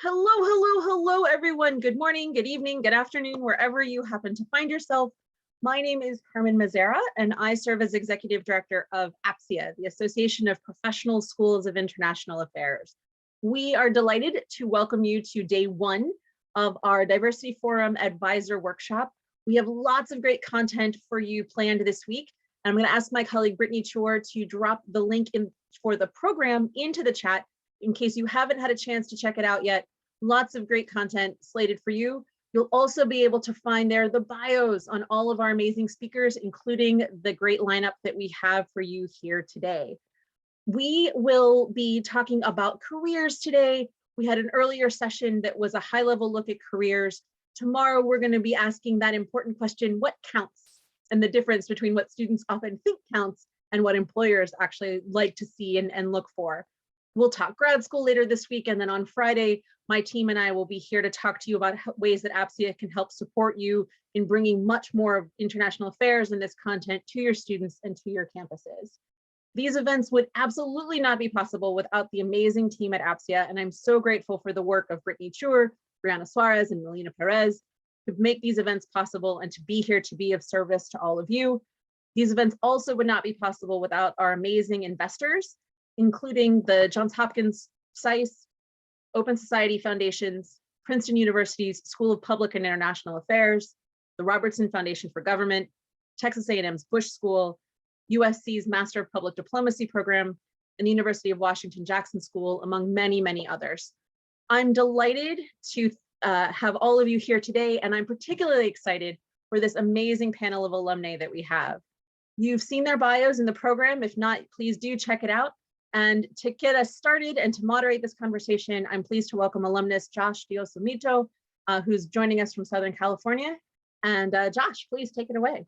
Hello, everyone. Good morning, good evening, good afternoon, wherever you happen to find yourself. My name is Carmen Mazzara, and I serve as Executive Director of APSIA, the Association of Professional Schools of International Affairs. We are delighted to welcome you to day one of our Diversity Forum Advisor Workshop. We have lots of great content for you planned this week. And I'm going to ask my colleague Brittany Chor to drop the link for the program into the chat in case you haven't had a chance to check it out yet. Lots of great content slated for you. You'll also be able to find there the bios on all of our amazing speakers, including the great lineup that we have for you here today. We will be talking about careers today. We had an earlier session that was a high-level look at careers. Tomorrow, we're going to be asking that important question, what counts? And the difference between what students often think counts and what employers actually like to see and look for. We'll talk grad school later this week, and then on Friday, my team and I will be here to talk to you about ways that APSIA can help support you in bringing much more of international affairs and this content to your students and to your campuses. These events would absolutely not be possible without the amazing team at APSIA, and I'm so grateful for the work of Brittany Chur, Brianna Suarez, and Melina Perez to make these events possible and to be here to be of service to all of you. These events also would not be possible without our amazing investors, including the Johns Hopkins SAIS, Open Society Foundations, Princeton University's School of Public and International Affairs, the Robertson Foundation for Government, Texas A&M's Bush School, USC's Master of Public Diplomacy program, and the University of Washington Jackson School, among many, many others. I'm delighted to have all of you here today, and I'm particularly excited for this amazing panel of alumni that we have. You've seen their bios in the program. If not, please do check it out. And to get us started and to moderate this conversation, I'm pleased to welcome Alumnus Josh Diosomito, who's joining us from Southern California. And Josh, please take it away.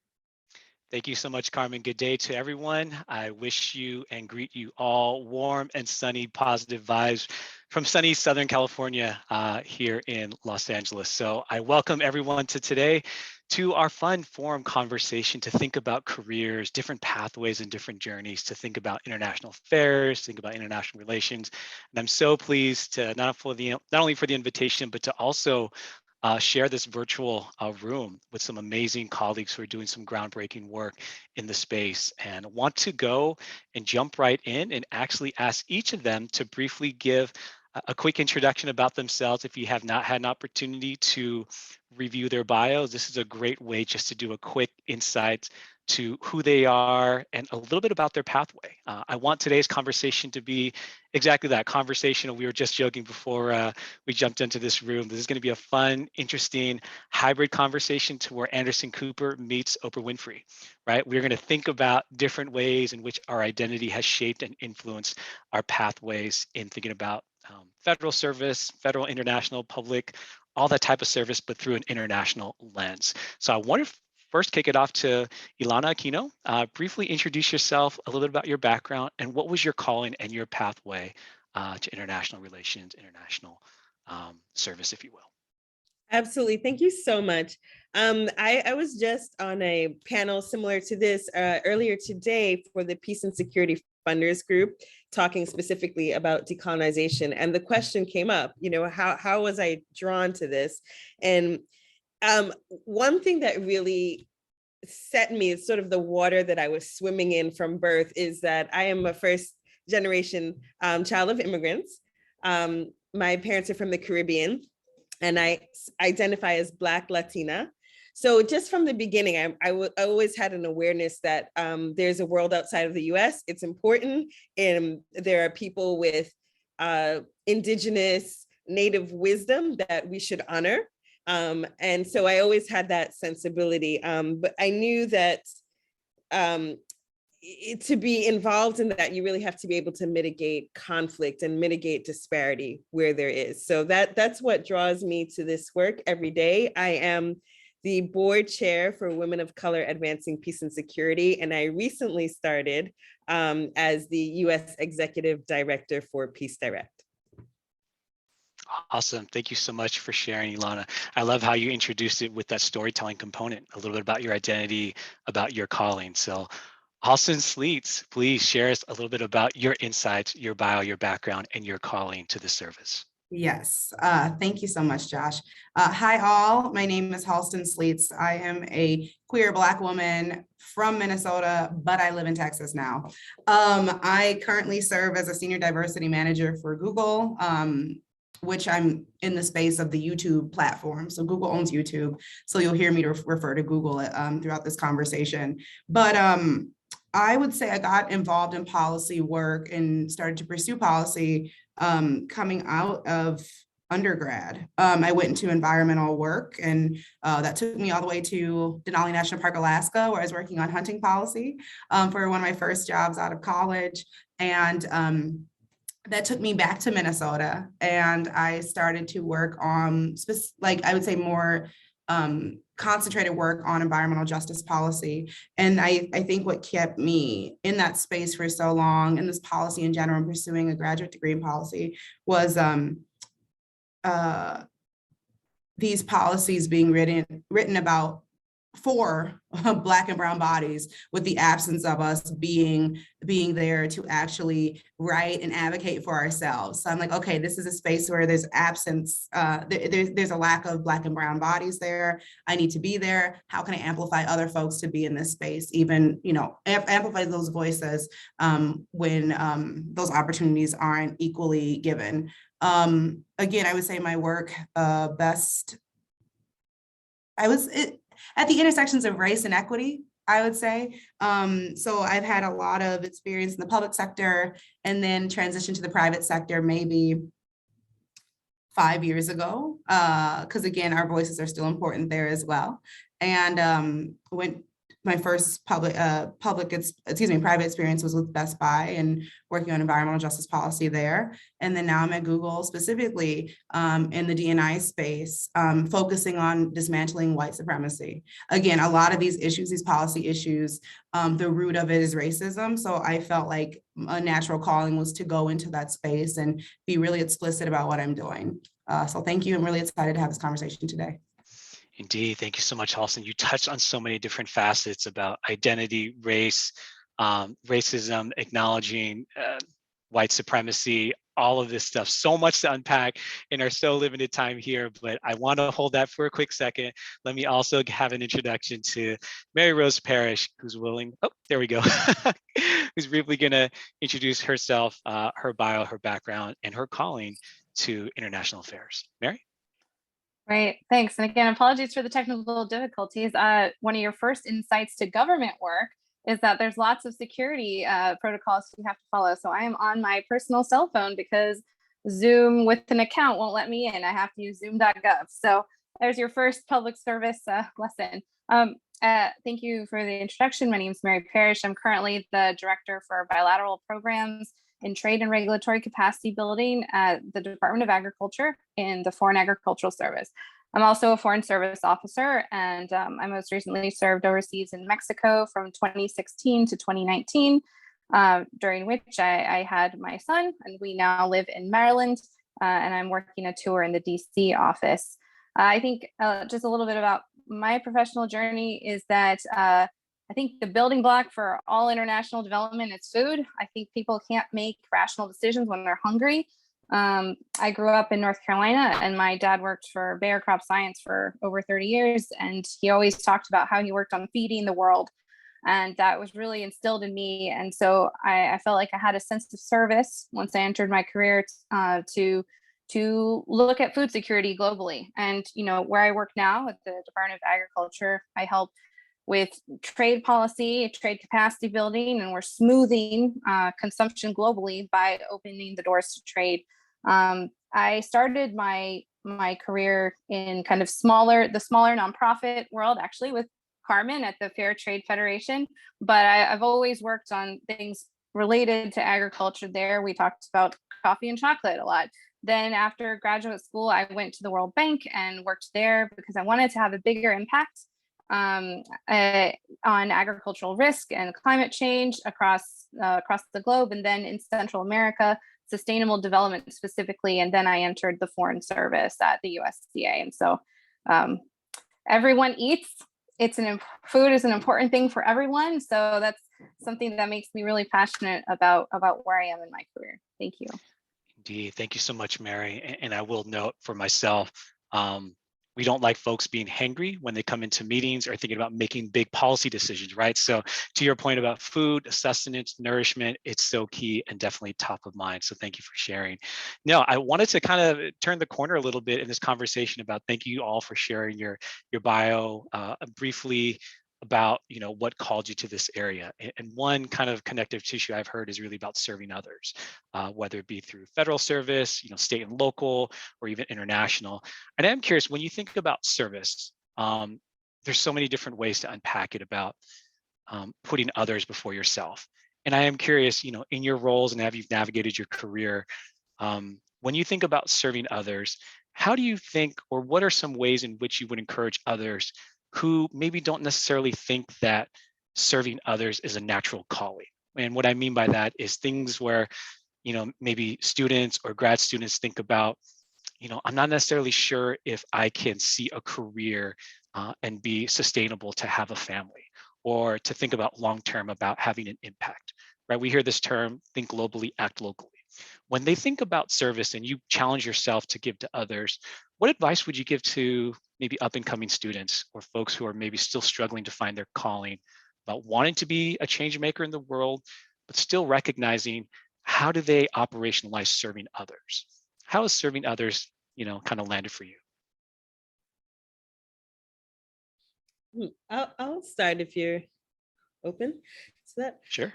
Thank you so much, Carmen. Good day to everyone. I wish you and greet you all warm and sunny, positive vibes from sunny Southern California here in Los Angeles. So I welcome everyone to today to our fun forum conversation to think about careers, different pathways and different journeys, to think about international affairs, think about international relations. And I'm so pleased to not only for the invitation, but to also share this virtual room with some amazing colleagues who are doing some groundbreaking work in the space, and want to go and jump right in and actually ask each of them to briefly give a quick introduction about themselves. If you have not had an opportunity to review their bios, this is a great way just to do a quick insight to who they are and a little bit about their pathway. I want today's conversation to be exactly that, conversational. We were just joking before we jumped into this room. This is going to be a fun, interesting hybrid conversation to where Anderson Cooper meets Oprah Winfrey, right? We're going to think about different ways in which our identity has shaped and influenced our pathways in thinking about federal service, federal, international, public, all that type of service, but through an international lens. So I want to first kick it off to Ilana Aquino. Briefly introduce yourself, a little bit about your background, and what was your calling and your pathway to international relations, international service, if you will. Absolutely. Thank you so much. I was just on a panel similar to this earlier today for the Peace and Security Funders Group, talking specifically about decolonization. And the question came up, how was I drawn to this? And one thing that really set me, sort of the water that I was swimming in from birth, is that I am a first generation child of immigrants. My parents are from the Caribbean, and I identify as Black Latina. So just from the beginning, I always had an awareness that there's a world outside of the US. It's important, and there are people with indigenous native wisdom that we should honor. And so I always had that sensibility, but I knew that to be involved in that, you really have to be able to mitigate conflict and mitigate disparity where there is. So that's what draws me to this work every day. I am the board chair for Women of Color Advancing Peace and Security, and I recently started as the US Executive Director for Peace Direct. Awesome. Thank you so much for sharing, Ilana. I love how you introduced it with that storytelling component, a little bit about your identity, about your calling. So Halston Sleets, please share us a little bit about your insights, your bio, your background, and your calling to the service. Yes, thank you so much, Josh. Hi all, my name is Halston Sleets. I am a queer Black woman from Minnesota, but I live in Texas now. I currently serve as a senior diversity manager for Google, which I'm in the space of the YouTube platform. So Google owns YouTube, so you'll hear me refer to Google throughout this conversation. But I would say I got involved in policy work and started to pursue policy coming out of undergrad. I went into environmental work, and that took me all the way to Denali National Park, Alaska, where I was working on hunting policy for one of my first jobs out of college. And that took me back to Minnesota, and I started to work on, I would say more concentrated work on environmental justice policy. And I think what kept me in that space for so long, and this policy in general, and pursuing a graduate degree in policy, was these policies being written about for Black and brown bodies, with the absence of us being there to actually write and advocate for ourselves. So I'm like, okay, this is a space where there's absence, there's a lack of Black and brown bodies there. I need to be there. How can I amplify other folks to be in this space, even, amplify those voices when those opportunities aren't equally given. Again, I would say my work at the intersections of race and equity, I would say. So I've had a lot of experience in the public sector, and then transitioned to the private sector maybe 5 years ago, because again, our voices are still important there as well. And my first private experience was with Best Buy and working on environmental justice policy there. And then now I'm at Google, specifically in the D&I space, focusing on dismantling white supremacy. Again, a lot of these issues, these policy issues, the root of it is racism. So I felt like a natural calling was to go into that space and be really explicit about what I'm doing. So thank you. I'm really excited to have this conversation today. Indeed. Thank you so much, Halston. You touched on so many different facets about identity, race, racism, acknowledging white supremacy, all of this stuff. So much to unpack in our so limited time here, but I want to hold that for a quick second. Let me also have an introduction to Mary Rose Parrish, who's willing, oh, there we go, who's briefly going to introduce herself, her bio, her background, and her calling to international affairs. Mary? Right, thanks. And again, apologies for the technical difficulties. One of your first insights to government work is that there's lots of security protocols you have to follow. So I am on my personal cell phone because Zoom with an account won't let me in. I have to use zoom.gov. So there's your first public service lesson. Thank you for the introduction. My name is Mary Parrish. I'm currently the director for bilateral programs in trade and regulatory capacity building at the Department of Agriculture in the Foreign Agricultural Service. I'm also a Foreign Service officer, and I most recently served overseas in Mexico from 2016 to 2019, during which I had my son, and we now live in Maryland, and I'm working a tour in the DC office. I think just a little bit about my professional journey is that I think the building block for all international development is food. I think people can't make rational decisions when they're hungry. I grew up in North Carolina, and my dad worked for Bayer Crop Science for over 30 years. And he always talked about how he worked on feeding the world. And that was really instilled in me. And so I felt like I had a sense of service once I entered my career to look at food security globally. And, where I work now at the Department of Agriculture, I help with trade policy, trade capacity building, and we're smoothing consumption globally by opening the doors to trade. I started my career in kind of the smaller nonprofit world, actually with Carmen at the Fair Trade Federation, but I've always worked on things related to agriculture there. We talked about coffee and chocolate a lot. Then after graduate school, I went to the World Bank and worked there because I wanted to have a bigger impact on agricultural risk and climate change across the globe, and then in Central America, sustainable development specifically. And then I entered the Foreign Service at the USDA. And so everyone eats. Food is an important thing for everyone. So that's something that makes me really passionate about where I am in my career. Thank you. Indeed. Thank you so much, Mary. And I will note for myself, we don't like folks being hangry when they come into meetings or thinking about making big policy decisions, right? So to your point about food, sustenance, nourishment, it's so key and definitely top of mind. So thank you for sharing. No, I wanted to kind of turn the corner a little bit in this conversation about, thank you all for sharing your bio briefly about, what called you to this area. And one kind of connective tissue I've heard is really about serving others, whether it be through federal service, state and local, or even international. And I'm curious, when you think about service, there's so many different ways to unpack it about putting others before yourself. And I am curious, in your roles and have you navigated your career, when you think about serving others, how do you think, or what are some ways in which you would encourage others who maybe don't necessarily think that serving others is a natural calling? And what I mean by that is things where, maybe students or grad students think about, I'm not necessarily sure if I can see a career and be sustainable to have a family, or to think about long-term about having an impact, right? We hear this term, think globally, act locally. When they think about service and you challenge yourself to give to others, what advice would you give to maybe up and coming students or folks who are maybe still struggling to find their calling, about wanting to be a change maker in the world, but still recognizing how do they operationalize serving others? How is serving others, kind of landed for you? I'll start if you're open to that. Sure.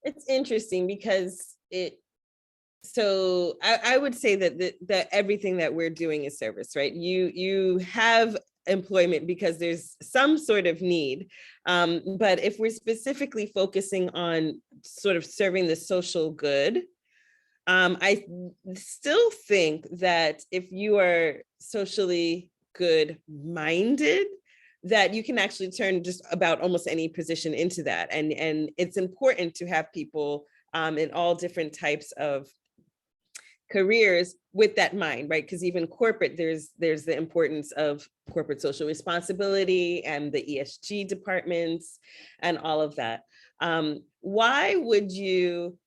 It's interesting because I would say that everything that we're doing is service, right? You have employment because there's some sort of need. But if we're specifically focusing on sort of serving the social good, I still think that if you are socially good minded, that you can actually turn just about almost any position into that. And it's important to have people in all different types of careers with that mind, right? Because even corporate, there's the importance of corporate social responsibility and the ESG departments and all of that. Why would you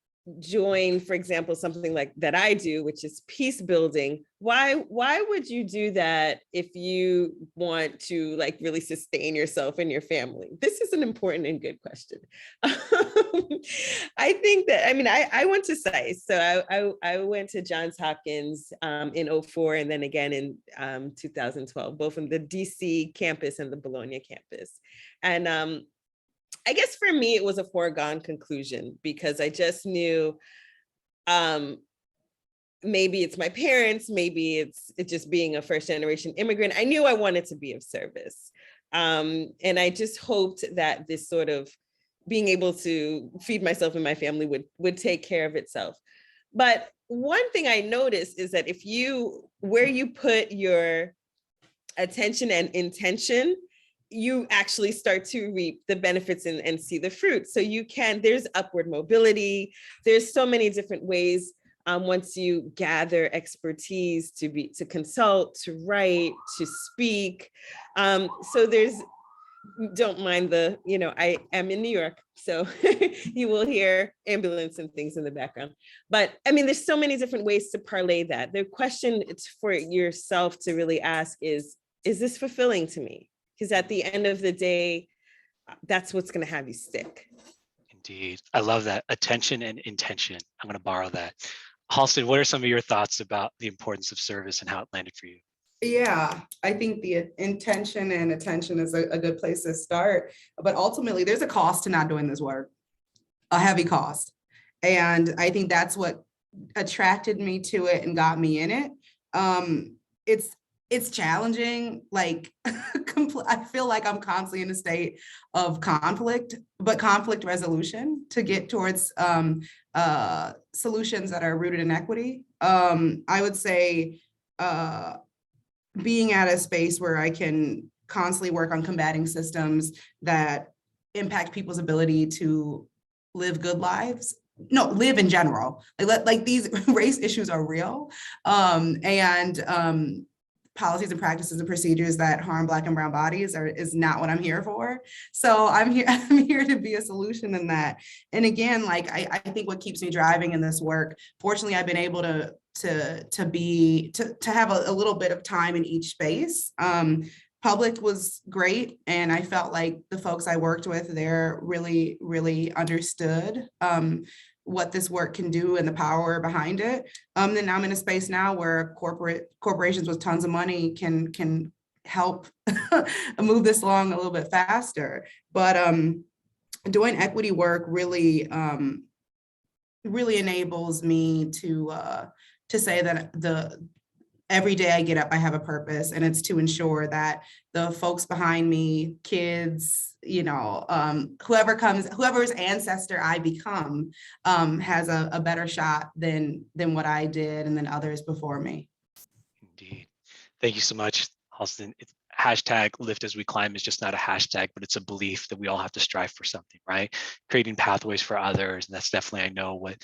join, for example, something like that I do, which is peace building? Why would you do that if you want to like really sustain yourself and your family? This is an important and good question. I think that, I went to SICE. So I went to Johns Hopkins in 2004 and then again in 2012, both in the DC campus and the Bologna campus. And I guess for me, it was a foregone conclusion because I just knew maybe it's my parents, maybe it's just being a first generation immigrant. I knew I wanted to be of service. And I just hoped that this sort of being able to feed myself and my family would take care of itself. But one thing I noticed is that where you put your attention and intention, you actually start to reap the benefits and see the fruit. So there's upward mobility. There's so many different ways once you gather expertise to consult, to write, to speak. So don't mind I am in New York, so you will hear ambulance and things in the background. But there's so many different ways to parlay that. The question it's for yourself to really ask is this fulfilling to me? Because at the end of the day, that's what's going to have you stick. Indeed. I love that. Attention and intention. I'm going to borrow that. Halston, what are some of your thoughts about the importance of service and how it landed for you? Yeah, I think the intention and attention is a good place to start. But ultimately, there's a cost to not doing this work, a heavy cost. And I think that's what attracted me to it and got me in it. It's challenging. Like, I feel like I'm constantly in a state of conflict, but conflict resolution to get towards solutions that are rooted in equity. I would say being at a space where I can constantly work on combating systems that impact people's ability to live good lives. No, live in general. Like these race issues are real. And policies and practices and procedures that harm Black and brown bodies is not what I'm here for. So I'm here to be a solution in that. And again, like I think what keeps me driving in this work, fortunately, I've been able to have a little bit of time in each space. Public was great. And I felt like the folks I worked with there really, really understood what this work can do and the power behind it. Then I'm in a space now where corporations with tons of money can help move this along a little bit faster. But doing equity work really enables me to say that every day I get up, I have a purpose, and it's to ensure that the folks behind me, kids, whoever's ancestor I become, has a better shot than what I did and then others before me. Indeed. Thank you so much, Halston. Hashtag lift as we climb is just not a hashtag, but it's a belief that we all have to strive for something, right? Creating pathways for others. And that's definitely, I know, what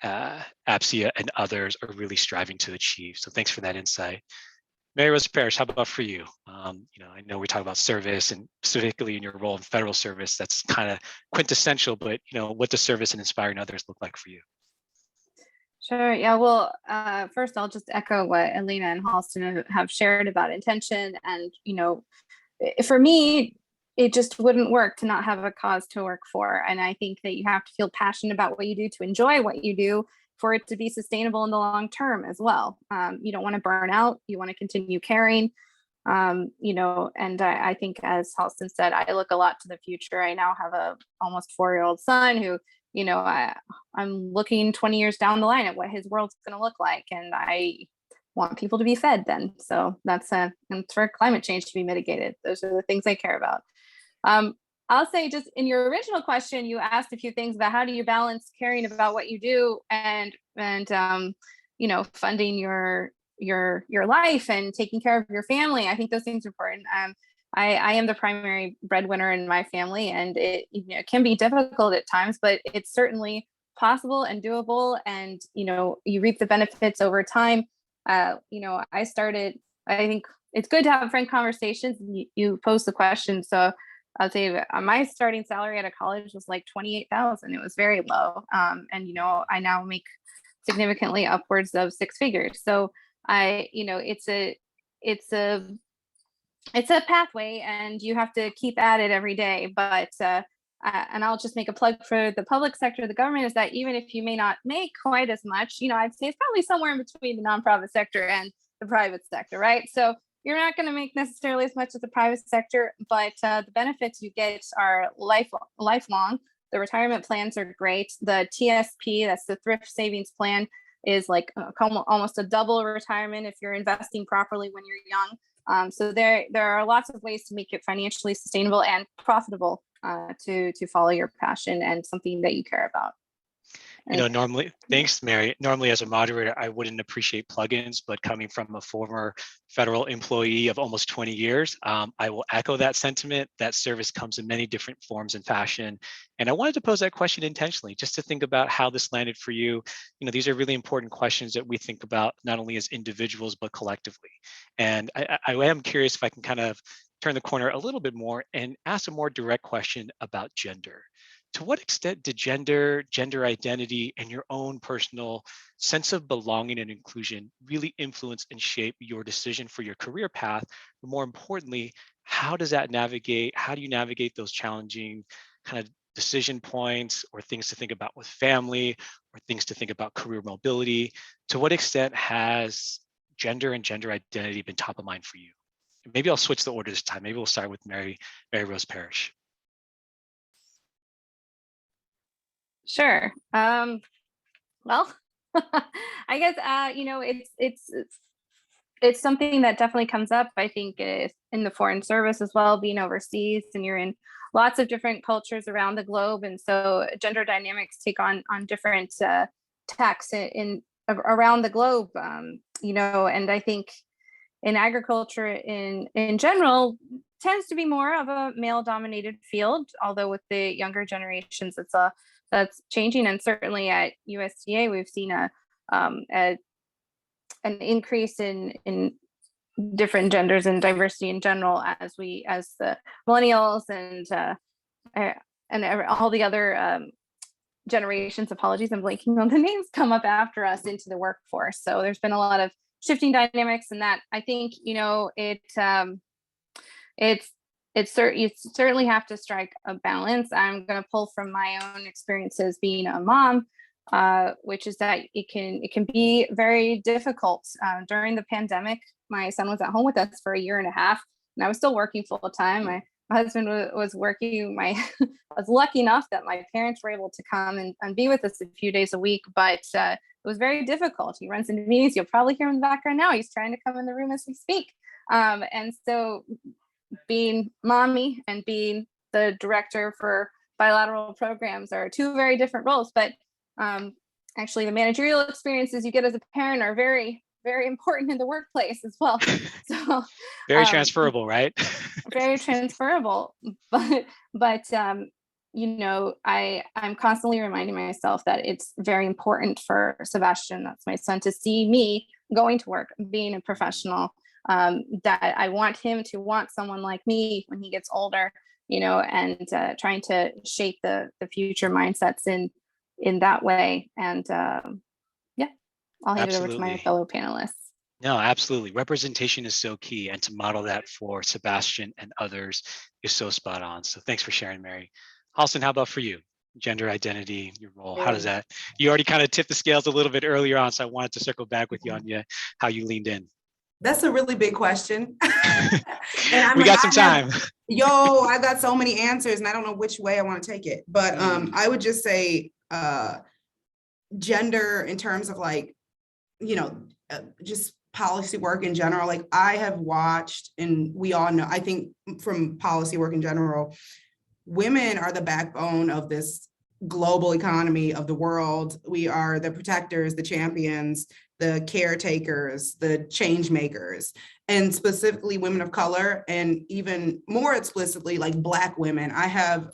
APSIA and others are really striving to achieve. So thanks for that insight. Mary Rose Parrish, how about for you? I know we talk about service, and specifically in your role in federal service, that's kind of quintessential, but what does service and inspiring others look like for you? Sure. Yeah. Well, first I'll just echo what Elana and Halston have shared about intention. And, for me, it just wouldn't work to not have a cause to work for. And I think that you have to feel passionate about what you do, to enjoy what you do, for it to be sustainable in the long term as well. You don't want to burn out. You want to continue caring. And I think, as Halston said, I look a lot to the future. I now have a almost 4-year-old son who, I'm looking 20 years down the line at what his world's going to look like. And I want people to be fed then. So that's for climate change to be mitigated. Those are the things I care about. I'll say, just in your original question, you asked a few things about how do you balance caring about what you do and funding your life and taking care of your family. I think those things are important. I am the primary breadwinner in my family, and it can be difficult at times, but it's certainly possible and doable. And you reap the benefits over time. I think it's good to have frank conversations. You pose the question, so I'll tell you, my starting salary at a college was like $28,000. It was very low. And I now make significantly upwards of 6 figures. So it's a pathway, and you have to keep at it every day. But and I'll just make a plug for the public sector, the government, is that even if you may not make quite as much, I'd say it's probably somewhere in between the nonprofit sector and the private sector, right? So you're not going to make necessarily as much as the private sector, but the benefits you get are lifelong. The retirement plans are great. The TSP, that's the thrift savings plan, is like almost a double retirement if you're investing properly when you're young. So there are lots of ways to make it financially sustainable and profitable to follow your passion and something that you care about. Normally, thanks, Mary. Normally, as a moderator, I wouldn't appreciate plugins, but coming from a former federal employee of almost 20 years, I will echo that sentiment. That service comes in many different forms and fashion. And I wanted to pose that question intentionally, just to think about how this landed for you. These are really important questions that we think about not only as individuals, but collectively. And I am curious if I can kind of turn the corner a little bit more and ask a more direct question about gender. To what extent did gender identity, and your own personal sense of belonging and inclusion really influence and shape your decision for your career path? But more importantly, how do you navigate those challenging kind of decision points, or things to think about with family, or things to think about career mobility? To what extent has gender and gender identity been top of mind for you? Maybe I'll switch the order this time. Maybe we'll start with Mary Rose Parrish. Sure. Well, I guess it's something that definitely comes up. I think in the foreign service as well, being overseas, and you're in lots of different cultures around the globe, and so gender dynamics take on different tacks around the globe. And I think in agriculture in general tends to be more of a male-dominated field, although with the younger generations, that's changing. And certainly at USDA, we've seen an increase in different genders and diversity in general as the millennials and all the other generations, apologies, I'm blanking on the names, come up after us into the workforce. So there's been a lot of shifting dynamics, and that I think, you certainly have to strike a balance. I'm going to pull from my own experiences being a mom, which is that it can be very difficult. During the pandemic, my son was at home with us for 1.5 years, and I was still working full time. My husband was working. I was lucky enough that my parents were able to come and be with us a few days a week, but it was very difficult. He runs into meetings. You'll probably hear him in the background now. He's trying to come in the room as we speak. And so being mommy and being the director for bilateral programs are two very different roles, but actually the managerial experiences you get as a parent are very, very important in the workplace as well. So very transferable, right? Very transferable, but I'm constantly reminding myself that it's very important for Sebastian, that's my son, to see me going to work, being a professional, that I want him to want someone like me when he gets older, and trying to shape the future mindsets in that way. And I'll hand it over to my fellow panelists. No, absolutely. Representation is so key, and to model that for Sebastian and others is so spot on. So thanks for sharing, Mary. Halston, how about for you? Gender identity, your role, how does that, you already kind of tipped the scales a little bit earlier on, so I wanted to circle back with you on how you leaned in. That's a really big question. And we got some time. I got so many answers and I don't know which way I want to take it. But I would just say gender in terms of just policy work in general. Like I have watched, and we all know, I think from policy work in general, women are the backbone of this global economy of the world. We are the protectors, the champions, the caretakers, the change makers, and specifically women of color, and even more explicitly like Black women. I have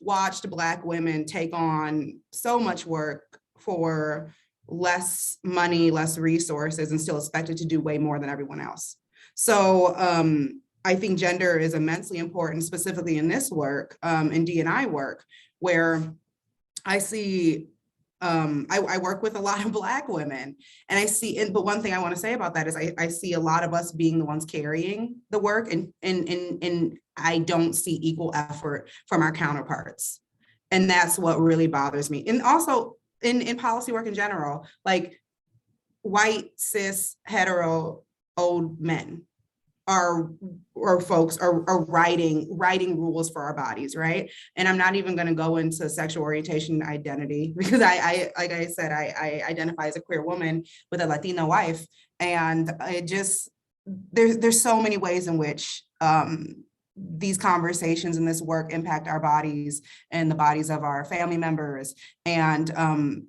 watched Black women take on so much work for less money, less resources, and still expected to do way more than everyone else. So I think gender is immensely important, specifically in this work, in D&I work, where I see, I work with a lot of Black women, and I see, but one thing I want to say about that is I see a lot of us being the ones carrying the work, and I don't see equal effort from our counterparts. And that's what really bothers me. And also in policy work in general, like white, cis, hetero, old men or folks are writing rules for our bodies, right? And I'm not even going to go into sexual orientation and identity, because I like I said, I identify as a queer woman with a Latina wife, and it just there's so many ways in which these conversations and this work impact our bodies and the bodies of our family members, and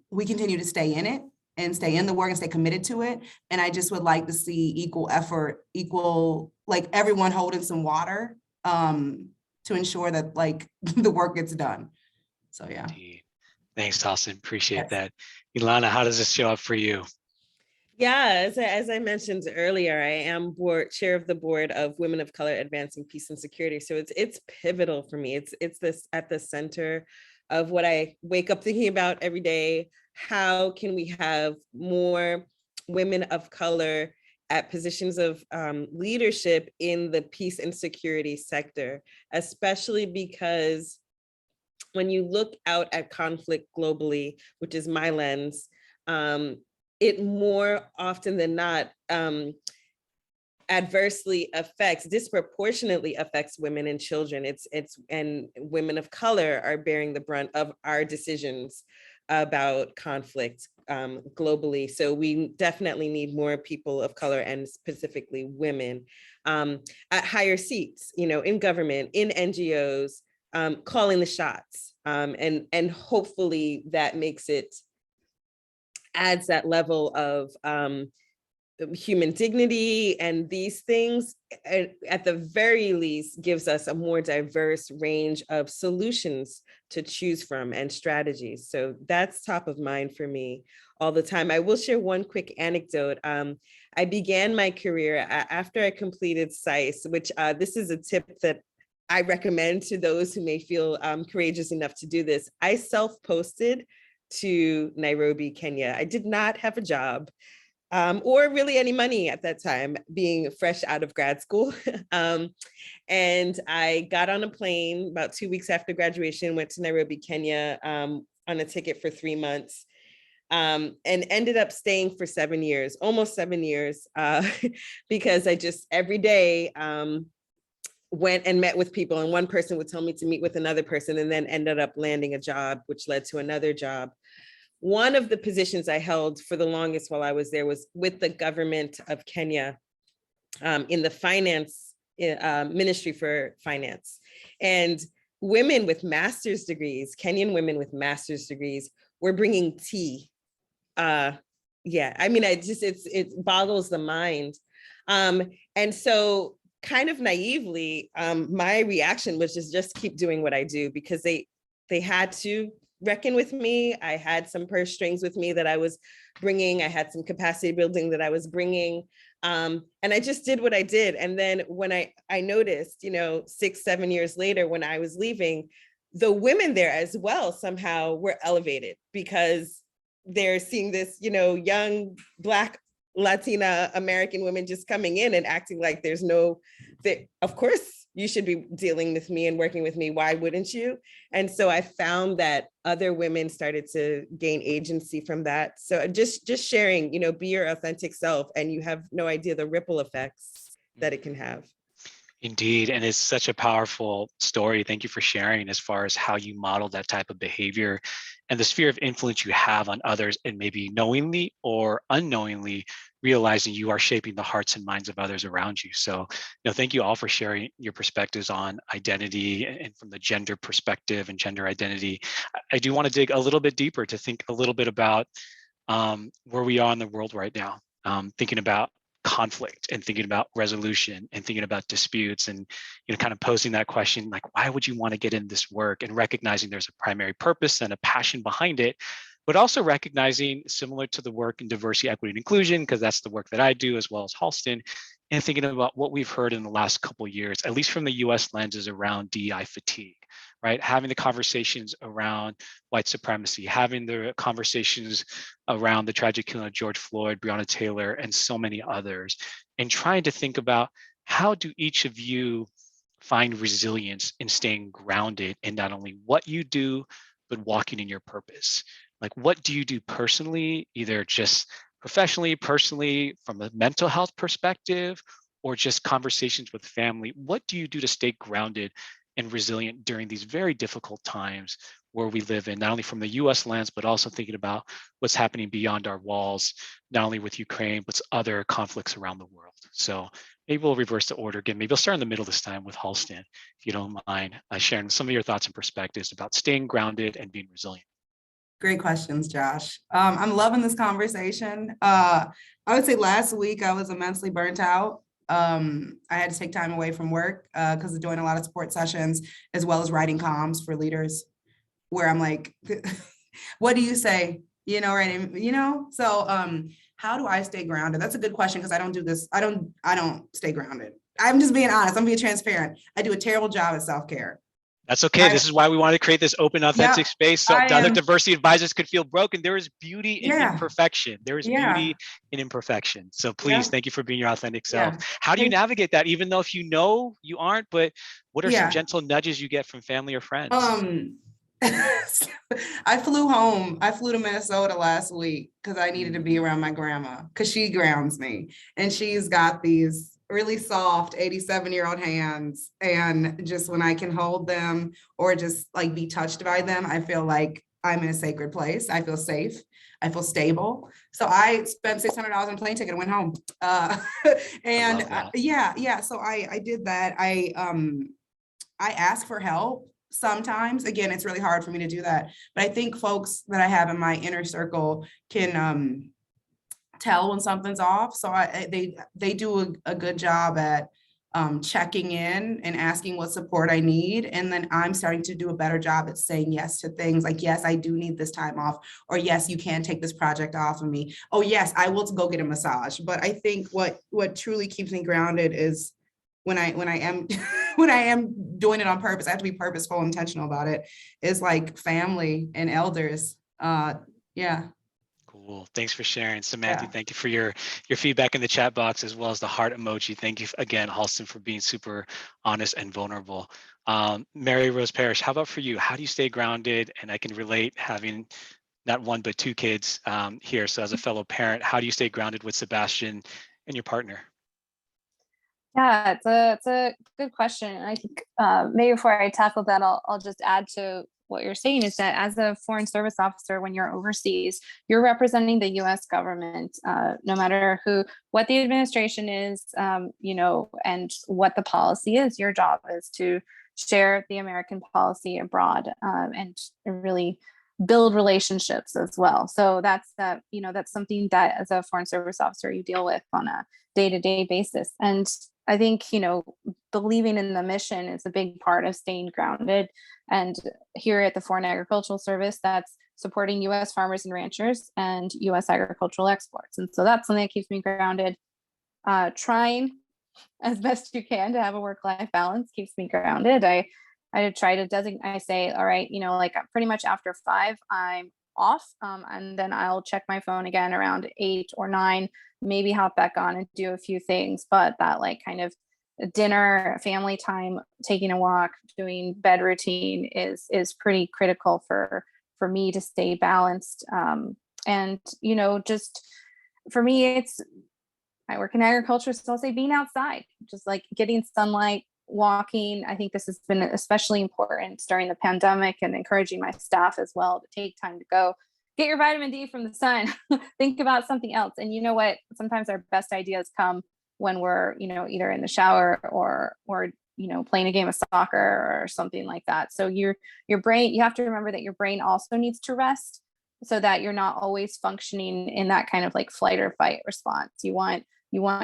we continue to stay in it and stay in the work and stay committed to it. And I just would like to see equal effort, like everyone holding some water to ensure that like the work gets done. So yeah. Indeed. Thanks, Halston. Appreciate that. Ilana, how does this show up for you? Yeah, as I mentioned earlier, I am chair of the board of Women of Color Advancing Peace and Security. So it's pivotal for me. It's this at the center of what I wake up thinking about every day. How can we have more women of color at positions of leadership in the peace and security sector, especially because when you look out at conflict globally, which is my lens, it more often than not disproportionately affects women and children. And women of color are bearing the brunt of our decisions about conflict globally. So we definitely need more people of color, and specifically women at higher seats, in government, in NGOs, calling the shots. And hopefully that adds that level of human dignity and these things, at the very least, gives us a more diverse range of solutions to choose from and strategies. So that's top of mind for me all the time. I will share one quick anecdote. I began my career after I completed SICE, which this is a tip that I recommend to those who may feel courageous enough to do this. I self-posted to Nairobi, Kenya. I did not have a job. Or really any money at that time, being fresh out of grad school. And I got on a plane about 2 weeks after graduation, went to Nairobi, Kenya on a ticket for 3 months, and ended up staying for 7 years, almost 7 years, because I just every day went and met with people, and one person would tell me to meet with another person, and then ended up landing a job, which led to another job. One of the positions I held for the longest while I was there was with the government of Kenya in the finance ministry for finance. And women with master's degrees, Kenyan women with master's degrees, were bringing tea. Yeah, I mean, it boggles the mind. And so kind of naively, my reaction was just keep doing what I do, because they had to reckon with me. I had some purse strings with me that I was bringing. I had some capacity building that I was bringing. And I just did what I did. And then when I noticed, 6, 7 years later, when I was leaving, the women there as well somehow were elevated, because they're seeing this, young Black Latina American women just coming in and acting like there's no, of course, you should be dealing with me and working with me. Why wouldn't you? And so I found that other women started to gain agency from that. So just sharing, be your authentic self, and you have no idea the ripple effects that it can have. Indeed, and it's such a powerful story. Thank you for sharing as far as how you model that type of behavior and the sphere of influence you have on others, and maybe knowingly or unknowingly realizing you are shaping the hearts and minds of others around you. So, thank you all for sharing your perspectives on identity and from the gender perspective and gender identity. I do want to dig a little bit deeper to think a little bit about where we are in the world right now, thinking about conflict and thinking about resolution and thinking about disputes, and kind of posing that question, like, why would you want to get in this work, and recognizing there's a primary purpose and a passion behind it, but also recognizing, similar to the work in diversity, equity, and inclusion, because that's the work that I do as well as Halston, and thinking about what we've heard in the last couple of years, at least from the US lenses, around DEI fatigue, right? Having the conversations around white supremacy, having the conversations around the tragic killing of George Floyd, Breonna Taylor, and so many others, and trying to think about, how do each of you find resilience in staying grounded in not only what you do, but walking in your purpose? Like, what do you do personally, either just professionally, personally, from a mental health perspective, or just conversations with family? What do you do to stay grounded and resilient during these very difficult times where we live in, not only from the US lens, but also thinking about what's happening beyond our walls, not only with Ukraine, but other conflicts around the world? So maybe we'll reverse the order again. Maybe I'll start in the middle this time with Halston, if you don't mind sharing some of your thoughts and perspectives about staying grounded and being resilient. Great questions, Josh. I'm loving this conversation. I would say last week I was immensely burnt out. I had to take time away from work because of doing a lot of support sessions, as well as writing comms for leaders, where I'm like, what do you say? Right? So how do I stay grounded? That's a good question, because I don't do this. I don't stay grounded. I'm just being honest. I'm being transparent. I do a terrible job at self-care. That's okay. This is why we wanted to create this open, authentic space, so the other diversity advisors could feel broken. There is beauty in imperfection. There is beauty in imperfection. So please, thank you for being your authentic self. How do you navigate that, even though if you know you aren't, but what are some gentle nudges you get from family or friends? I flew home. I flew to Minnesota last week because I needed to be around my grandma, because she grounds me, and she's got these really soft 87-year-old hands, and just when I can hold them or just like be touched by them, I feel like I'm in a sacred place. I feel safe. I feel stable. So I spent $600 on a plane ticket and went home. So I did that. I ask for help. Sometimes, again, it's really hard for me to do that, but I think folks that I have in my inner circle can tell when something's off. So they do a good job at checking in and asking what support I need. And then I'm starting to do a better job at saying yes to things like, yes, I do need this time off, or yes, you can take this project off of me. Oh yes, I will go get a massage. But I think what truly keeps me grounded is when I am when I am doing it on purpose, I have to be purposeful, intentional about it, is like family and elders. Yeah. Cool. Thanks for sharing. Samantha, Yeah. thank you for your feedback in the chat box, as well as the heart emoji. Thank you again, Halston, for being super honest and vulnerable. Mary Rose Parrish, how about for you? How do you stay grounded? And I can relate having not one, but two kids here. So as a fellow parent, how do you stay grounded with Sebastian and your partner? Yeah, it's a good question. And I think maybe before I tackle that, I'll just add to what you're saying is that as a foreign service officer, when you're overseas, you're representing the U.S. government, no matter what the administration is, you know, and what the policy is. Your job is to share the American policy abroad and really build relationships as well. So that's you know, that's something that as a foreign service officer you deal with on a day-to-day basis. And I think, you know, believing in the mission is a big part of staying grounded. And here at the Foreign Agricultural Service, that's supporting U.S. farmers and ranchers and U.S. agricultural exports. And so that's something that keeps me grounded. Trying as best you can to have a work-life balance keeps me grounded. I try to designate, I say, all right, you know, like pretty much after 5, I'm off. And then I'll check my phone again around 8 or 9, maybe hop back on and do a few things. But that like kind of dinner, family time, taking a walk, doing bed routine is pretty critical for me to stay balanced. And, you know, just for me, I work in agriculture, so I'll say being outside, just like getting sunlight, walking. I think this has been especially important during the pandemic, and encouraging my staff as well to take time to go get your vitamin D from the sun, think about something else. And you know what? Sometimes our best ideas come when we're, you know, either in the shower or, you know, playing a game of soccer or something like that. So your brain, you have to remember that your brain also needs to rest so that you're not always functioning in that kind of like flight or fight response. You want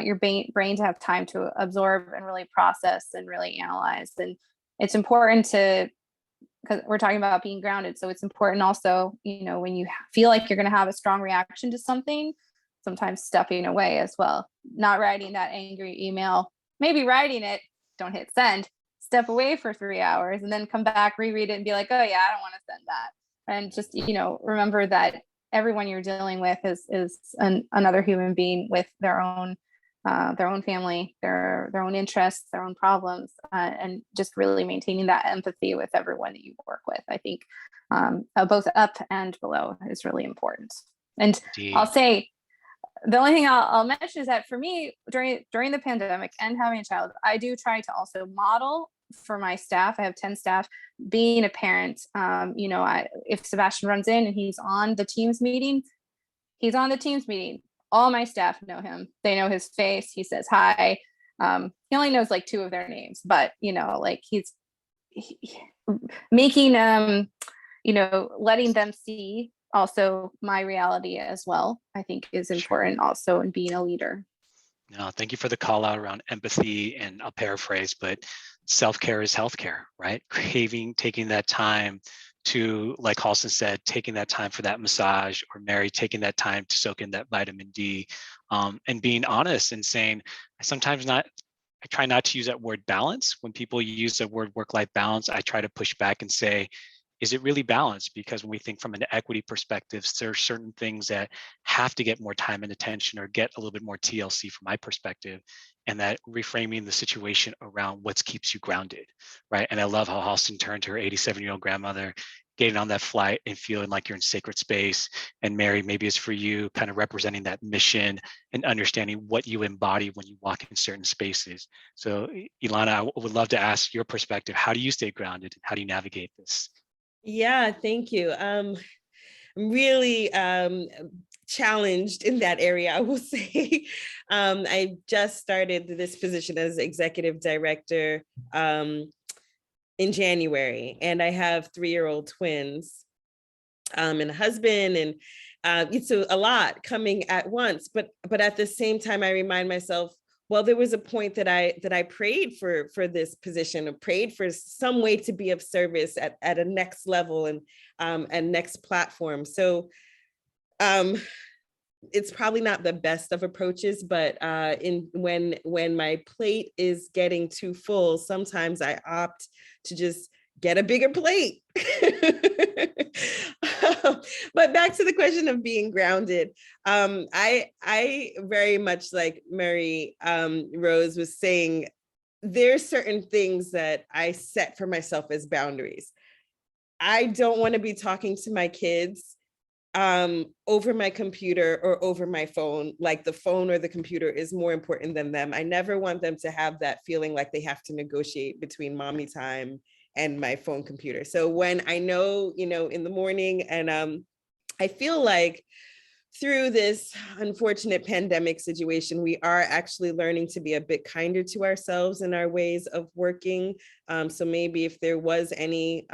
your brain to have time to absorb and really process and really analyze. And it's important because we're talking about being grounded. So it's important also, you know, when you feel like you're going to have a strong reaction to something, sometimes stepping away as well, not writing that angry email, maybe writing it, don't hit send, step away for 3 hours and then come back, reread it and be like, oh yeah, I don't want to send that. And just, you know, remember that everyone you're dealing with is another human being with their own family, their own interests, their own problems, and just really maintaining that empathy with everyone that you work with. I think both up and below is really important. And Indeed. I'll say the only thing I'll mention is that for me during the pandemic and having a child, I do try to also model for my staff. I have 10 staff. Being a parent, you know, if Sebastian runs in and he's on the Teams meeting, he's on the Teams meeting. All my staff know him. They know his face. He says hi. He only knows like 2 of their names, but you know, like he's making you know, letting them see also my reality as well, I think is important also in being a leader. No, thank you for the call out around empathy, and I'll paraphrase, but self-care is healthcare, right? Taking that time to, like Halston said, taking that time for that massage, or Mary taking that time to soak in that vitamin D, and being honest and saying, I try not to use that word balance. When people use the word work-life balance, I try to push back and say, is it really balanced? Because when we think from an equity perspective, there are certain things that have to get more time and attention, or get a little bit more TLC from my perspective, and that reframing the situation around what keeps you grounded, right? And I love how Halston turned to her 87-year-old grandmother, getting on that flight and feeling like you're in sacred space. And Mary, maybe it's for you, kind of representing that mission and understanding what you embody when you walk in certain spaces. So Ilana, I would love to ask your perspective. How do you stay grounded? How do you navigate this? Yeah, thank you. I'm really challenged in that area, I will say. I just started this position as executive director in January, and I have 3-year-old twins and a husband, and it's a lot coming at once, but at the same time, I remind myself, well, there was a point that I prayed for this position, or prayed for some way to be of service at a next level and next platform. So it's probably not the best of approaches, but when my plate is getting too full, sometimes I opt to just get a bigger plate. But back to the question of being grounded. I very much, like Mary Rose was saying, there's certain things that I set for myself as boundaries. I don't want to be talking to my kids over my computer or over my phone, like the phone or the computer is more important than them. I never want them to have that feeling like they have to negotiate between mommy time and my phone computer. So when I know, in the morning, and I feel like through this unfortunate pandemic situation, we are actually learning to be a bit kinder to ourselves in our ways of working. So maybe if there was any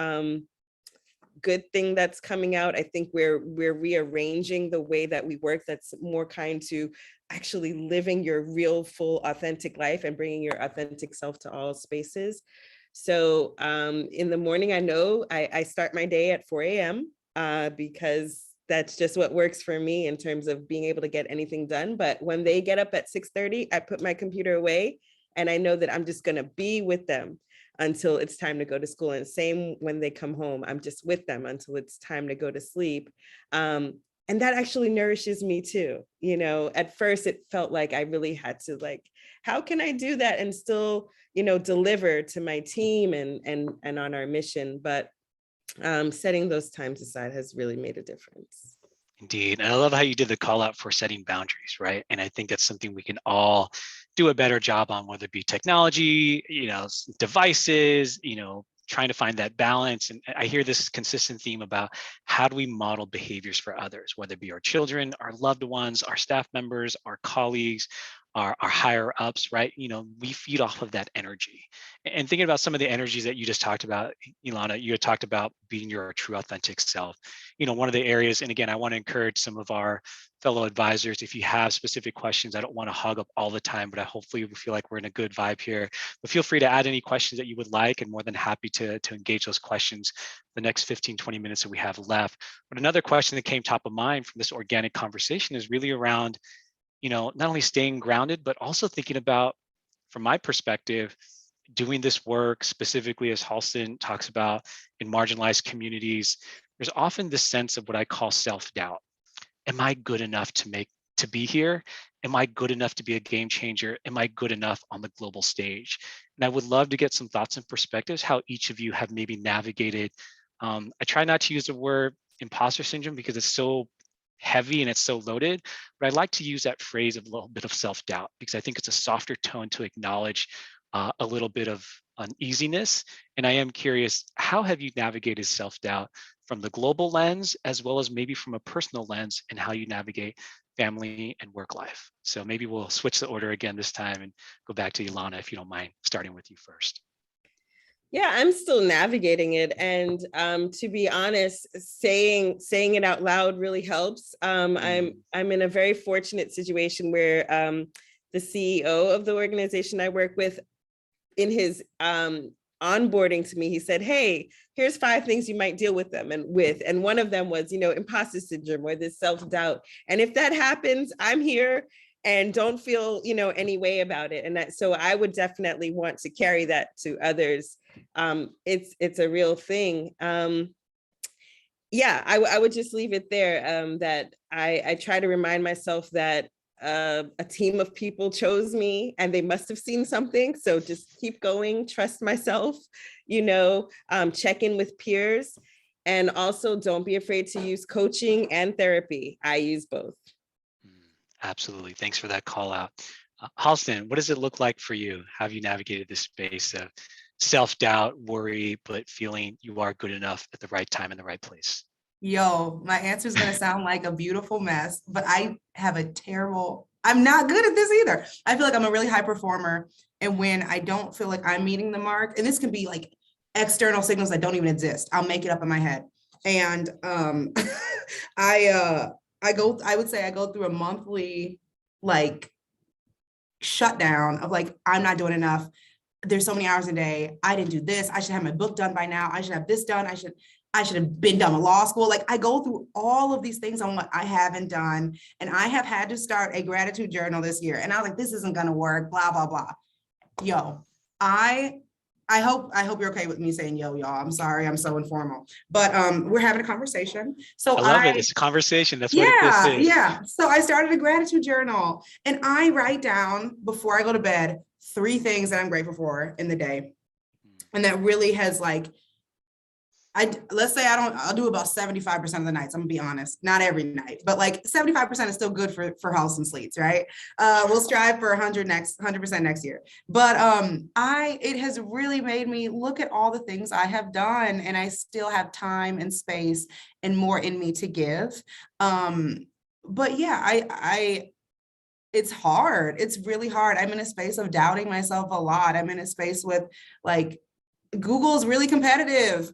good thing that's coming out, I think we're rearranging the way that we work that's more kind to actually living your real, full, authentic life and bringing your authentic self to all spaces. So in the morning, I know I start my day at 4 a.m. Because that's just what works for me in terms of being able to get anything done. But when they get up at 6:30, I put my computer away and I know that I'm just gonna be with them until it's time to go to school. And same when they come home, I'm just with them until it's time to go to sleep. And that actually nourishes me too. At first it felt like I really had to how can I do that and still, deliver to my team and on our mission? But setting those times aside has really made a difference. Indeed. And I love how you did the call out for setting boundaries, right? And I think that's something we can all do a better job on, whether it be technology, devices, trying to find that balance. And I hear this consistent theme about how do we model behaviors for others, whether it be our children, our loved ones, our staff members, our colleagues, our higher ups, right? We feed off of that energy. And thinking about some of the energies that you just talked about, Ilana, you had talked about being your true authentic self. One of the areas, and again, I want to encourage some of our fellow advisors, if you have specific questions, I don't want to hog up all the time, but I hopefully feel like we're in a good vibe here. But feel free to add any questions that you would like, and more than happy to engage those questions the next 15, 20 minutes that we have left. But another question that came top of mind from this organic conversation is really around not only staying grounded, but also thinking about, from my perspective, doing this work specifically, as Halston talks about, in marginalized communities. There's often this sense of what I call self-doubt. Am I good enough to be here? Am I good enough to be a game changer? Am I good enough on the global stage? And I would love to get some thoughts and perspectives, how each of you have maybe navigated. I try not to use the word imposter syndrome because it's so heavy and it's so loaded, but I like to use that phrase of a little bit of self-doubt because I think it's a softer tone to acknowledge a little bit of uneasiness. And I am curious, how have you navigated self-doubt from the global lens, as well as maybe from a personal lens, and how you navigate family and work life? So maybe we'll switch the order again this time and go back to Ilana, if you don't mind, starting with you first. Yeah, I'm still navigating it. And to be honest, saying it out loud really helps. I'm in a very fortunate situation where the CEO of the organization I work with, in his onboarding to me, he said, hey, here's 5 things you might deal with them. And one of them was, imposter syndrome or this self-doubt. And if that happens, I'm here. And don't feel, any way about it. And so I would definitely want to carry that to others. It's a real thing. Yeah, I would just leave it there. That I try to remind myself that a team of people chose me and they must have seen something. So just keep going, trust myself, check in with peers. And also don't be afraid to use coaching and therapy. I use both. Absolutely. Thanks for that call out. Halston, what does it look like for you? How have you navigated this space of self-doubt, worry, but feeling you are good enough at the right time in the right place? Yo, my answer is going to sound like a beautiful mess, but I'm not good at this either. I feel like I'm a really high performer. And when I don't feel like I'm meeting the mark, and this can be like external signals that don't even exist, I'll make it up in my head. And I would say I go through a monthly like shutdown of like, I'm not doing enough. There's so many hours a day. I didn't do this. I should have my book done by now. I should have this done. I should have been done with law school. Like I go through all of these things on what I haven't done. And I have had to start a gratitude journal this year. And I was like, this isn't going to work, blah, blah, blah. Yo, I hope you're okay with me saying yo, y'all. I'm sorry, I'm so informal, but we're having a conversation. So I love it. It's a conversation. That's what this is. Yeah. So I started a gratitude journal, and I write down before I go to bed 3 things that I'm grateful for in the day, and that really has like, let's say I'll do about 75% of the nights. I'm gonna be honest, not every night, but like 75% is still good for Halston Sleets, right? We'll strive for 100% next year. But it has really made me look at all the things I have done, and I still have time and space and more in me to give. But yeah, it's hard. It's really hard. I'm in a space of doubting myself a lot. I'm in a space with like, Google's really competitive.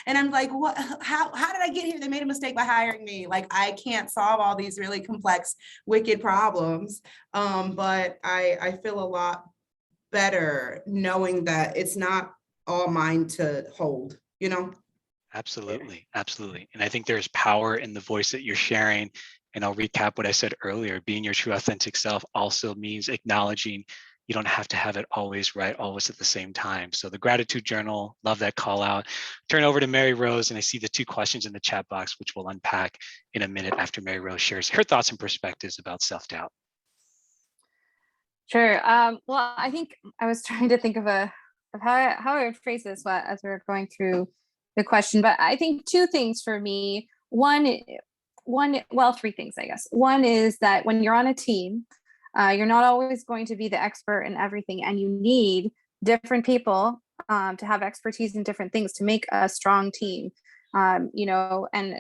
And I'm like, what, how did I get here? They made a mistake by hiring me. Like, I can't solve all these really complex, wicked problems. But I feel a lot better knowing that it's not all mine to hold, you know? Absolutely. Absolutely. And I think there's power in the voice that you're sharing. And I'll recap what I said earlier. Being your true authentic self also means acknowledging you don't have to have it always right, always at the same time. So the gratitude journal, love that call out. Turn over to Mary Rose, and I see the 2 questions in the chat box, which we'll unpack in a minute after Mary Rose shares her thoughts and perspectives about self-doubt. Sure. Well, I think I was trying to think of how I would phrase this as we were going through the question, but I think 2 things for me. Well, 3 things, I guess. One is that when you're on a team, you're not always going to be the expert in everything, and you need different people to have expertise in different things to make a strong team. And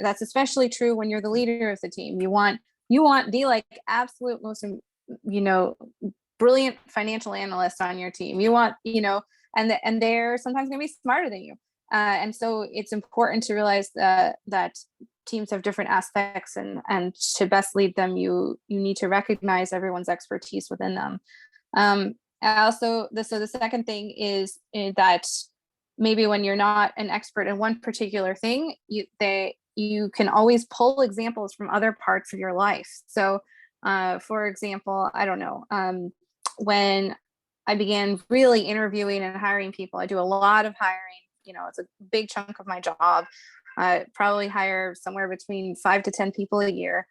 that's especially true when you're the leader of the team. You want the like absolute most, brilliant financial analyst on your team. You want, and they're sometimes going to be smarter than you. And so it's important to realize that teams have different aspects, and to best lead them, you need to recognize everyone's expertise within them. So the second thing is that maybe when you're not an expert in one particular thing, you can always pull examples from other parts of your life. So for example, I don't know, when I began really interviewing and hiring people, I do a lot of hiring. It's a big chunk of my job. I probably hire somewhere between 5 to 10 people a year,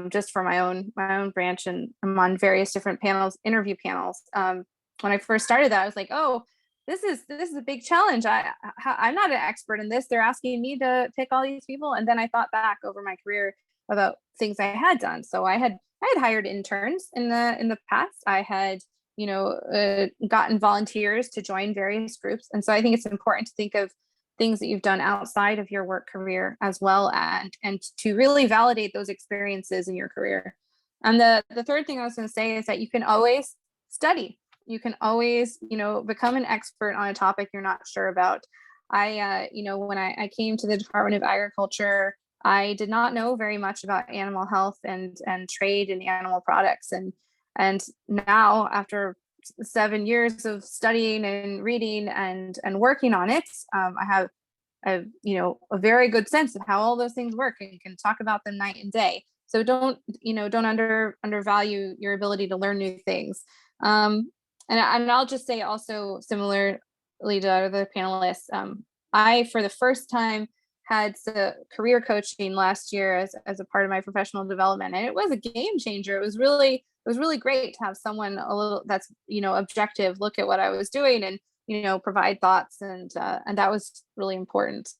just for my own branch, and I'm on various different interview panels. When I first started that, I was like, oh, this is a big challenge. I'm not an expert in this. They're asking me to pick all these people. And then I thought back over my career about things I had done. So I had hired interns in the past. I had gotten volunteers to join various groups. And so I think it's important to think of things that you've done outside of your work career as well, and to really validate those experiences in your career. And the third thing I was going to say is that you can always study. You can always, become an expert on a topic you're not sure about. When I came to the Department of Agriculture, I did not know very much about animal health and trade in animal products. And now, after 7 years of studying and reading and working on it, I have a very good sense of how all those things work, and can talk about them night and day. So don't undervalue your ability to learn new things. And I'll just say also, similarly to other panelists, I, for the first time, had career coaching last year as a part of my professional development, and it was a game changer. It was really great to have someone that's objective look at what I was doing and provide thoughts, and that was really important.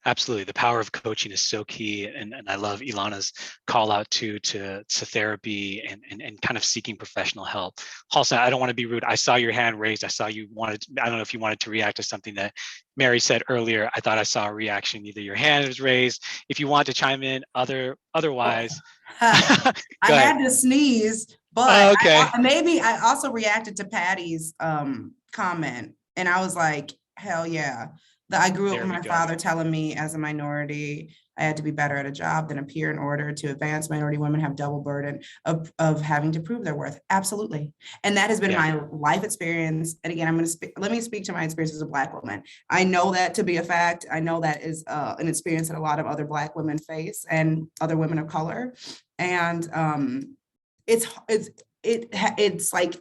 Absolutely. The power of coaching is so key. And I love Ilana's call out to therapy and kind of seeking professional help. Halston, I don't want to be rude. I saw your hand raised. I saw you I don't know if you wanted to react to something that Mary said earlier. I thought I saw a reaction. Either your hand was raised. If you want to chime in, otherwise. I had to sneeze, but okay. Maybe I also reacted to Patty's comment, and I was like, hell yeah. I grew up with my father telling me as a minority, I had to be better at a job than a peer in order to advance. Minority women have double burden of having to prove their worth. Absolutely. And that has been my life experience. And again, let me speak to my experience as a Black woman. I know that to be a fact. I know that is an experience that a lot of other Black women face and other women of color. And it's like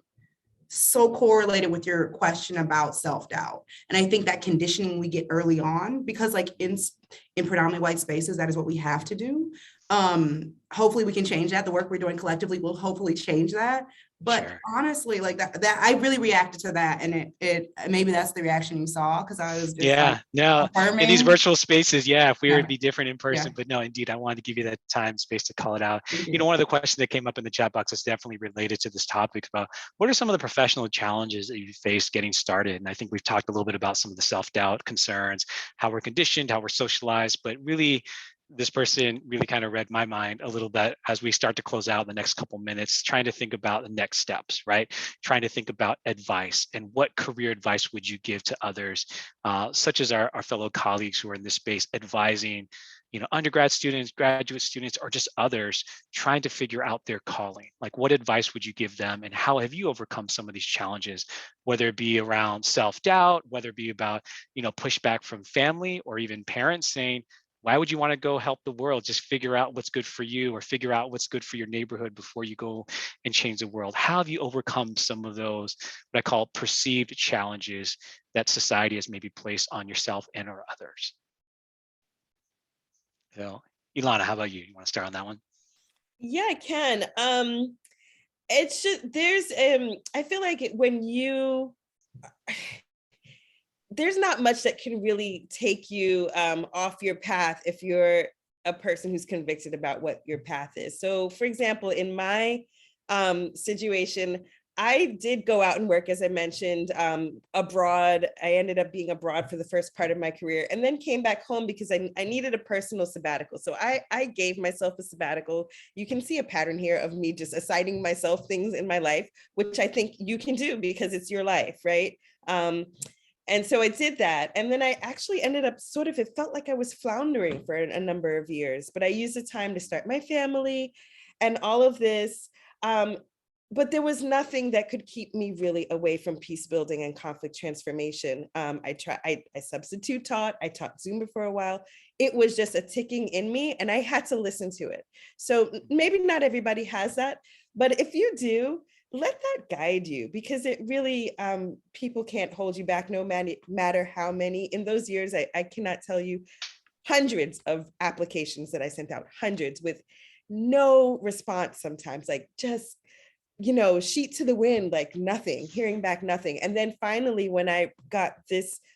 so correlated with your question about self-doubt. And I think that conditioning we get early on, because like in predominantly white spaces, that is what we have to do. Hopefully we can change that. The work we're doing collectively will hopefully change that. But honestly, like that I really reacted to that, and it maybe that's the reaction you saw, because I was just affirming. In these virtual spaces, if we were to be different in person, but no, indeed, I wanted to give you that time, space to call it out. You know, one of the questions that came up in the chat box is definitely related to this topic about what are some of the professional challenges that you faced getting started? And I think we've talked a little bit about some of the self-doubt concerns, how we're conditioned, how we're socialized, but really, this person really kind of read my mind a little bit as we start to close out the next couple minutes, trying to think about the next steps, right? Trying to think about advice and what career advice would you give to others, such as our fellow colleagues who are in this space advising, undergrad students, graduate students, or just others trying to figure out their calling. Like, what advice would you give them, and how have you overcome some of these challenges, whether it be around self-doubt, whether it be about, pushback from family or even parents saying, why would you want to go help the world? Just figure out what's good for you, or figure out what's good for your neighborhood before you go and change the world. How have you overcome some of those, what I call perceived challenges that society has maybe placed on yourself and or others? So, Ilana, how about you? You want to start on that one? Yeah, I can. It's just, I feel like there's not much that can really take you off your path if you're a person who's convicted about what your path is. So for example, in my situation, I did go out and work, as I mentioned, abroad. I ended up being abroad for the first part of my career, and then came back home because I needed a personal sabbatical. So I gave myself a sabbatical. You can see a pattern here of me just assigning myself things in my life, which I think you can do because it's your life, right? And so I did that. And then I actually ended up it felt like I was floundering for a number of years, but I used the time to start my family and all of this. But there was nothing that could keep me really away from peace building and conflict transformation. I substitute taught, I taught Zumba for a while. It was just a ticking in me, and I had to listen to it. So maybe not everybody has that, but if you do, let that guide you, because it really, people can't hold you back no matter how many. In those years, I cannot tell you hundreds of applications that I sent out, hundreds, with no response sometimes, like just, sheet to the wind, like nothing, hearing back nothing. And then finally, when I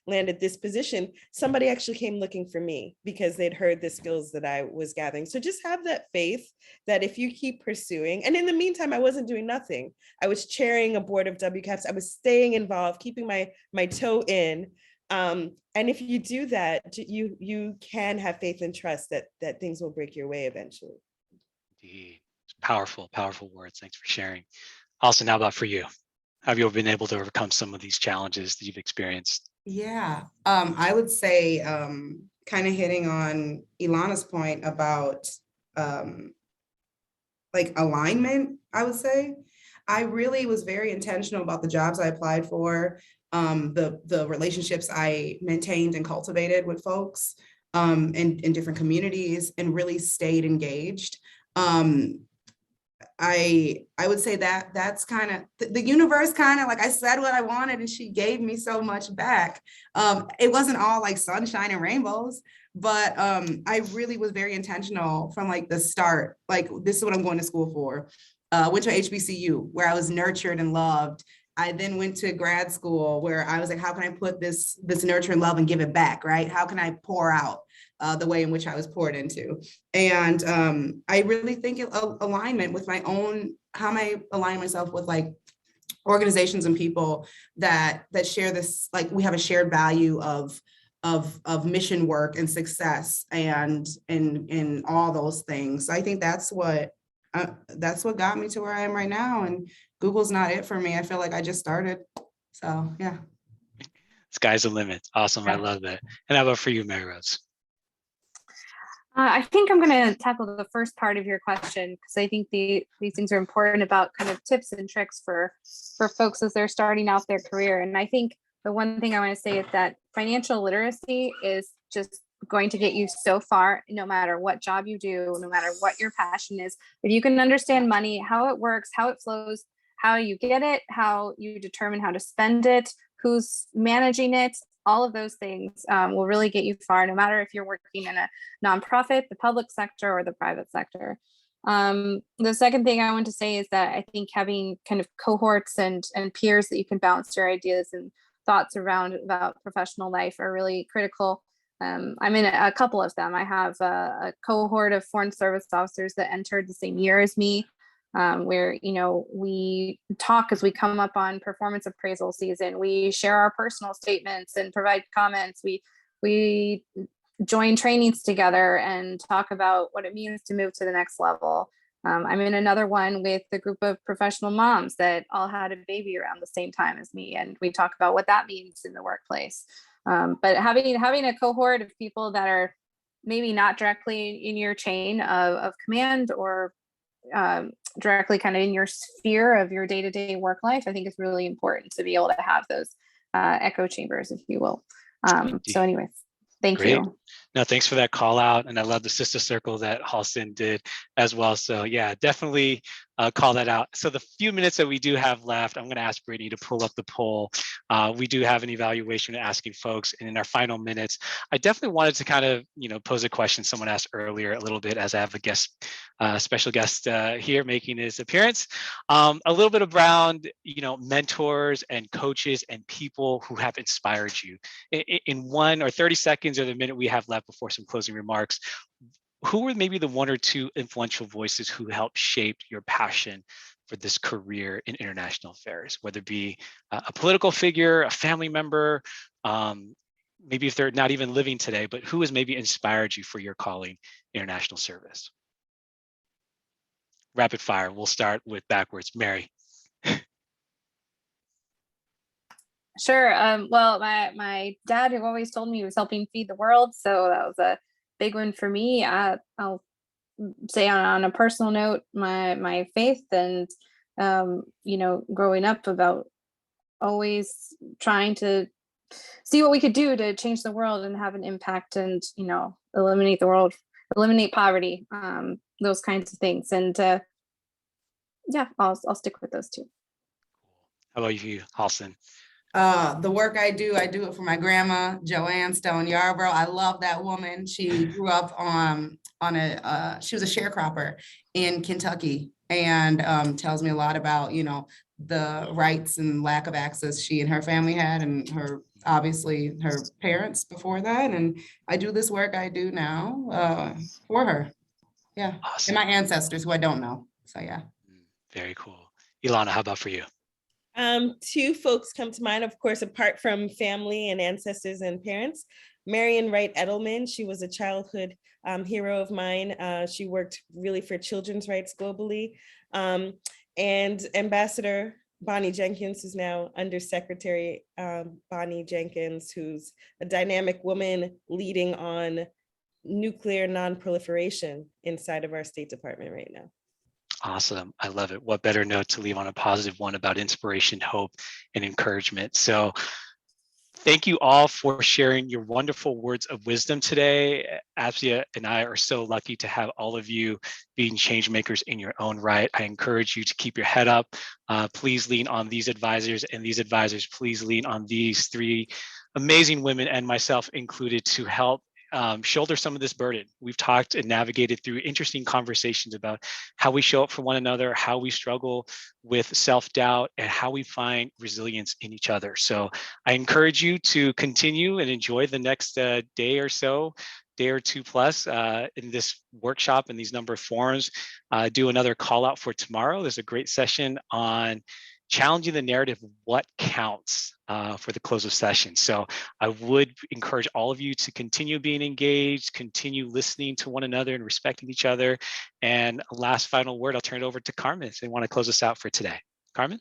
landed this position, somebody actually came looking for me because they'd heard the skills that I was gathering. So just have that faith that if you keep pursuing, and in the meantime, I wasn't doing nothing. I was chairing a board of WCAPs. I was staying involved, keeping my toe in. And if you do that, you can have faith and trust that things will break your way eventually. Indeed. Powerful, powerful words. Thanks for sharing. Halston, how about for you? Have you been able to overcome some of these challenges that you've experienced? Yeah, I would say kind of hitting on Ilana's point about like alignment, I would say. I really was very intentional about the jobs I applied for, the relationships I maintained and cultivated with folks in different communities, and really stayed engaged. I would say that's kind of the universe, kind of like I said what I wanted and she gave me so much back. It wasn't all like sunshine and rainbows, but I really was very intentional from like the start. Like, this is what I'm going to school for. Went to HBCU where I was nurtured and loved. I then went to grad school where I was like, how can I put this nurture and love and give it back, right? How can I pour out the way in which I was poured into? And I really think alignment with my own, how am I aligning myself with like organizations and people that share this, like we have a shared value of mission work and success and all those things. So I think that's what got me to where I am right now. And Google's not it for me. I feel like I just started. So yeah. Sky's the limit. Awesome. Yeah. I love that. And how about for you, Mary Rose? I think I'm going to tackle the first part of your question because I think these things are important about kind of tips and tricks for folks as they're starting out their career. And I think the one thing I want to say is that financial literacy is just going to get you so far, no matter what job you do, no matter what your passion is. If you can understand money, how it works, how it flows, how you get it, how you determine how to spend it, who's managing it, all of those things will really get you far, no matter if you're working in a nonprofit, the public sector, or the private sector. The second thing I want to say is that I think having kind of cohorts and peers that you can bounce your ideas and thoughts around about professional life are really critical. I'm in a couple of them. I have a cohort of foreign service officers that entered the same year as me, where, you know, we talk as we come up on performance appraisal season. We share our personal statements and provide comments. We join trainings together and talk about what it means to move to the next level. I'm in another one with a group of professional moms that all had a baby around the same time as me, and we talk about what that means in the workplace. But having a cohort of people that are maybe not directly in your chain of command or directly kind of in your sphere of your day-to-day work life, I think is really important to be able to have those echo chambers, if you will. So anyways, thank you. No, thanks for that call out. And I love the sister circle that Halston did as well. So yeah, definitely call that out. So the few minutes that we do have left, I'm going to ask Brittany to pull up the poll. We do have an evaluation asking folks, and in our final minutes, I definitely wanted to kind of, you know, pose a question someone asked earlier a little bit, as I have a guest, special guest here making his appearance. A little bit around, you know, mentors and coaches and people who have inspired you. In 1 or 30 seconds or the minute we have left before some closing remarks, who were maybe the 1 or 2 influential voices who helped shape your passion for this career in international affairs, whether it be a political figure, a family member, maybe if they're not even living today, but who has maybe inspired you for your calling international service? Rapid fire, we'll start with backwards. Mary. Sure. Well, my dad, who always told me he was helping feed the world, so that was a big one for me. I'll say on a personal note, my faith and you know, growing up, about always trying to see what we could do to change the world and have an impact, and, you know, eliminate poverty, those kinds of things. And yeah, I'll stick with those 2. How about you, Halston? The work I do it for my grandma, Joanne Stone Yarborough. I love that woman. She grew up she was a sharecropper in Kentucky, and tells me a lot about, you know, the rights and lack of access she and her family had, and obviously her parents before that. And I do this work I do now for her. Yeah. Awesome. And my ancestors who I don't know. So yeah. Very cool. Ilana, how about for you? 2 folks come to mind, of course, apart from family and ancestors and parents. Marian Wright Edelman, she was a childhood hero of mine. She worked really for children's rights globally. And Ambassador Bonnie Jenkins, who's now Undersecretary Bonnie Jenkins, who's a dynamic woman leading on nuclear non-proliferation inside of our State Department right now. Awesome. I love it. What better note to leave on a positive one about inspiration, hope, and encouragement. So thank you all for sharing your wonderful words of wisdom today. APSIA and I are so lucky to have all of you being change makers in your own right. I encourage you to keep your head up. Please lean on these advisors, and these advisors, please lean on these 3 amazing women, and myself included, to help shoulder some of this burden. We've talked and navigated through interesting conversations about how we show up for one another, how we struggle with self-doubt, and how we find resilience in each other. So I encourage you to continue and enjoy the next day or 2 plus in this workshop and these number of forums. Do another call out for tomorrow. There's a great session on challenging the narrative of what counts for the close of session. So I would encourage all of you to continue being engaged, continue listening to one another and respecting each other. And a last final word, I'll turn it over to Carmen if they want to close us out for today. Carmen?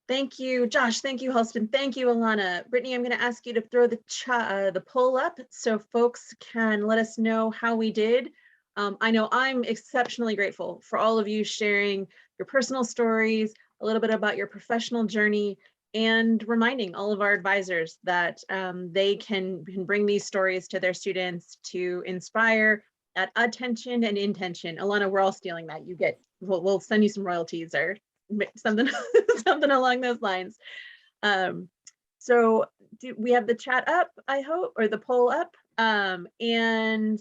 Thank you, Josh. Thank you, Halston. Thank you, Ilana. Brittany, I'm going to ask you to throw the poll up so folks can let us know how we did. I know I'm exceptionally grateful for all of you sharing your personal stories, a little bit about your professional journey, and reminding all of our advisors that they can bring these stories to their students to inspire that attention and intention. Ilana, we're all stealing that. We'll send you some royalties or something something along those lines. So we have the chat up, I hope, or the poll up, and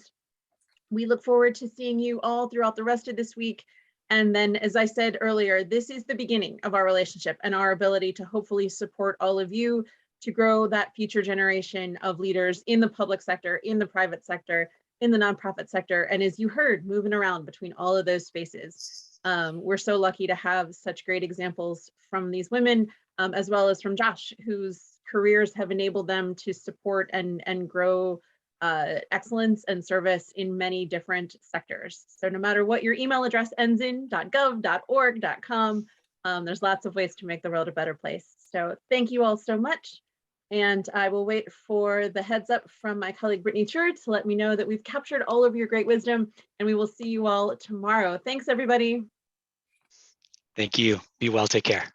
we look forward to seeing you all throughout the rest of this week. And then, as I said earlier, this is the beginning of our relationship and our ability to hopefully support all of you to grow that future generation of leaders in the public sector, in the private sector, in the nonprofit sector, and as you heard, moving around between all of those spaces. We're so lucky to have such great examples from these women, as well as from Josh, whose careers have enabled them to support and grow excellence and service in many different sectors. So no matter what your email address ends in, .gov, .org, .com, there's lots of ways to make the world a better place. So thank you all so much. And I will wait for the heads up from my colleague Brittany Churd to let me know that we've captured all of your great wisdom, and we will see you all tomorrow. Thanks, everybody. Thank you. Be well. Take care.